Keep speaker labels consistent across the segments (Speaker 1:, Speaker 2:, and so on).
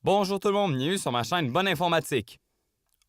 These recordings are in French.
Speaker 1: Bonjour tout le monde, bienvenue sur ma chaîne Bonne Informatique.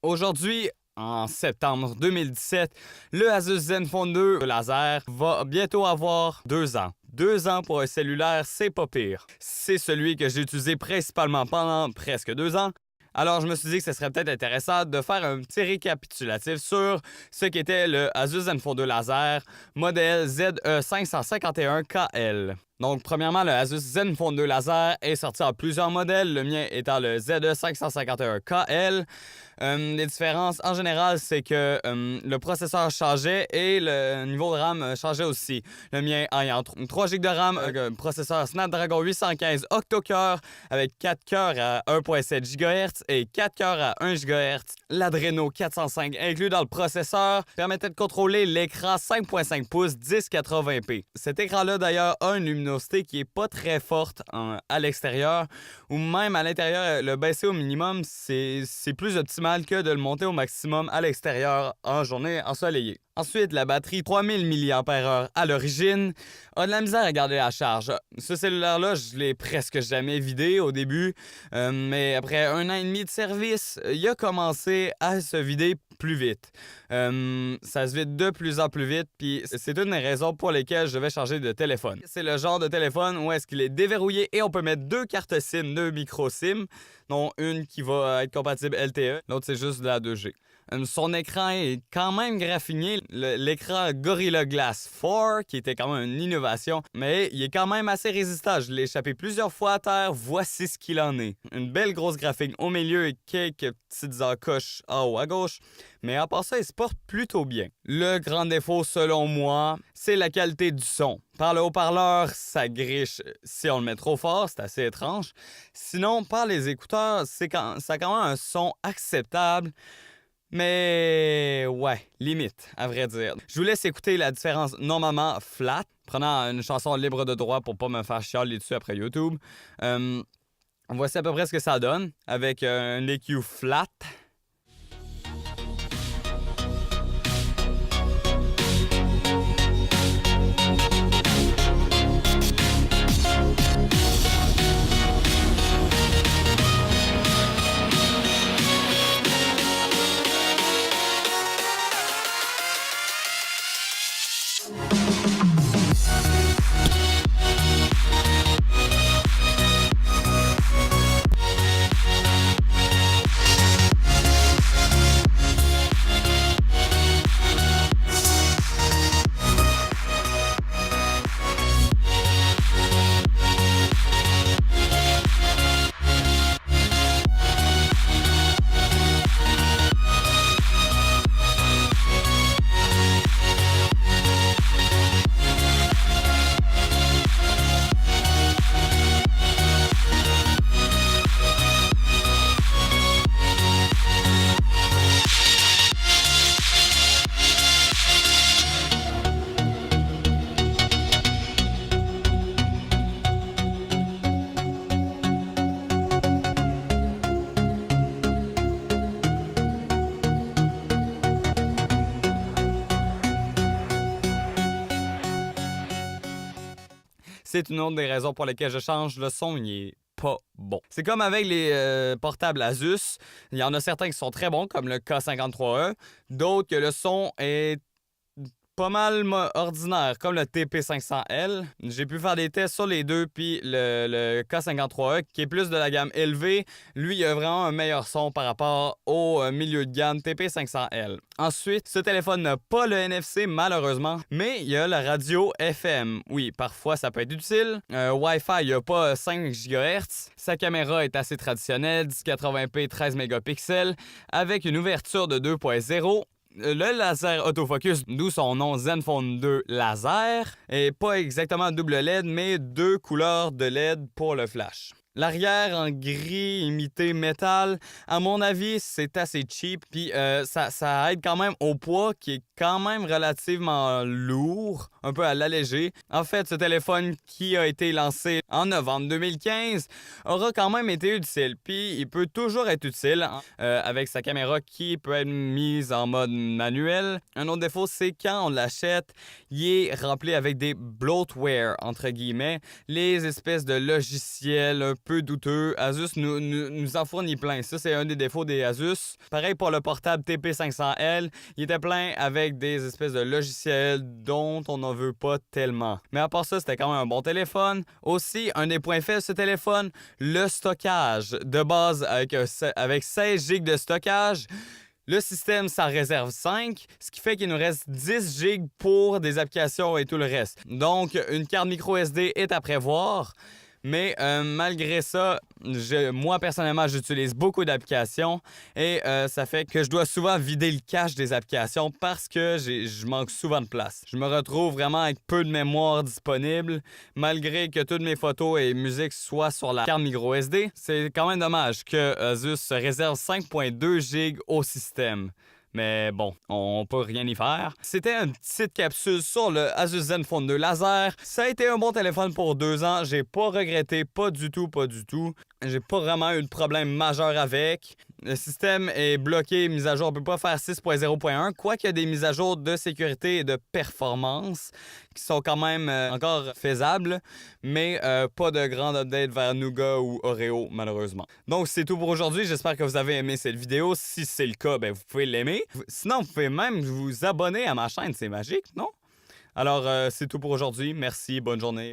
Speaker 1: Aujourd'hui, en septembre 2017, le Asus Zenfone 2 laser va bientôt avoir 2 ans. 2 ans pour un cellulaire, c'est pas pire. C'est celui que j'ai utilisé principalement pendant presque 2 ans. Alors, je me suis dit que ce serait peut-être intéressant de faire un petit récapitulatif sur ce qu'était le Asus Zenfone 2 laser modèle ZE551KL. Donc, premièrement, le Asus Zenfone 2 laser est sorti en plusieurs modèles, le mien étant le ZE551KL. Les différences, en général, c'est que le processeur changeait et le niveau de RAM changeait aussi. Le mien ayant 3 GB de RAM, processeur Snapdragon 815 octo-cœur avec 4 cœurs à 1.7 GHz et 4 cœurs à 1 GHz. L'Adreno 405 inclus dans le processeur permettait de contrôler l'écran 5.5 pouces 1080p. Cet écran-là, d'ailleurs, a une luminosité qui n'est pas très forte à l'extérieur, ou même à l'intérieur, le baisser au minimum, c'est plus optimal que de le monter au maximum à l'extérieur en journée ensoleillée. Ensuite, la batterie 3000 mAh à l'origine a de la misère à garder la charge. Ce cellulaire-là, je l'ai presque jamais vidé au début, mais après 1 an et demi de service, il a commencé à se vider plus vite. Ça se vide de plus en plus vite, puis c'est une des raisons pour lesquelles je vais changer de téléphone. C'est le genre de téléphone où est-ce qu'il est déverrouillé et on peut mettre 2 cartes SIM, 2 micro SIM, dont une qui va être compatible LTE, l'autre c'est juste de la 2G. Son écran est quand même graffiné, l'écran Gorilla Glass 4, qui était quand même une innovation, mais il est quand même assez résistant. Je l'ai échappé plusieurs fois à terre, voici ce qu'il en est. Une belle grosse graphique au milieu et quelques petites encoches en haut à gauche, mais à part ça, il se porte plutôt bien. Le grand défaut, selon moi, c'est la qualité du son. Par le haut-parleur, ça griche si on le met trop fort, c'est assez étrange. Sinon, par les écouteurs, ça a quand même un son acceptable. Mais ouais, limite, à vrai dire. Je vous laisse écouter la différence normalement flat, prenant une chanson libre de droit pour pas me faire chialer dessus après YouTube. Voici à peu près ce que ça donne avec un EQ flat. C'est une autre des raisons pour lesquelles je change. Le son, il est pas bon. C'est comme avec les portables Asus. Il y en a certains qui sont très bons, comme le K53E. D'autres que le son est pas mal ordinaire, comme le TP500L. J'ai pu faire des tests sur les deux, puis le K53E, qui est plus de la gamme élevée, lui, il a vraiment un meilleur son par rapport au milieu de gamme TP500L. Ensuite, ce téléphone n'a pas le NFC, malheureusement, mais il y a la radio FM. Oui, parfois, ça peut être utile. Wi-Fi, il n'y a pas 5 GHz. Sa caméra est assez traditionnelle, 1080p 13 mégapixels, avec une ouverture de 2.0. Le laser autofocus, d'où son nom Zenfone 2 laser, et pas exactement double LED, mais 2 couleurs de LED pour le flash. L'arrière en gris imité métal, à mon avis, c'est assez cheap. Puis ça aide quand même au poids qui est quand même relativement lourd, un peu à l'alléger. En fait, ce téléphone qui a été lancé en novembre 2015 aura quand même été utile. Puis il peut toujours être utile avec sa caméra qui peut être mise en mode manuel. Un autre défaut, c'est quand on l'achète, il est rempli avec des bloatware, entre guillemets, les espèces de logiciels un peu douteux. Asus nous en fournit plein. Ça, c'est un des défauts des Asus. Pareil pour le portable TP500L. Il était plein avec des espèces de logiciels dont on n'en veut pas tellement. Mais à part ça, c'était quand même un bon téléphone. Aussi, un des points faibles de ce téléphone, le stockage. De base, avec 16 GB de stockage, le système, ça réserve 5, ce qui fait qu'il nous reste 10 GB pour des applications et tout le reste. Donc, une carte micro SD est à prévoir. Mais malgré ça, moi personnellement, j'utilise beaucoup d'applications et ça fait que je dois souvent vider le cache des applications parce que je manque souvent de place. Je me retrouve vraiment avec peu de mémoire disponible, malgré que toutes mes photos et musiques soient sur la carte micro SD. C'est quand même dommage que Asus se réserve 5.2 GB au système. Mais bon, on peut rien y faire. C'était une petite capsule sur le Asus Zenfone 2 Laser. Ça a été un bon téléphone pour 2 ans. J'ai pas regretté, pas du tout. J'ai pas vraiment eu de problème majeur avec. Le système est bloqué, mise à jour. On peut pas faire 6.0.1, quoiqu'il y a des mises à jour de sécurité et de performance qui sont quand même encore faisables, mais pas de grande update vers Nougat ou Oreo, malheureusement. Donc, c'est tout pour aujourd'hui. J'espère que vous avez aimé cette vidéo. Si c'est le cas, ben, vous pouvez l'aimer. Sinon, vous pouvez même vous abonner à ma chaîne. C'est magique, non? Alors, c'est tout pour aujourd'hui. Merci, bonne journée.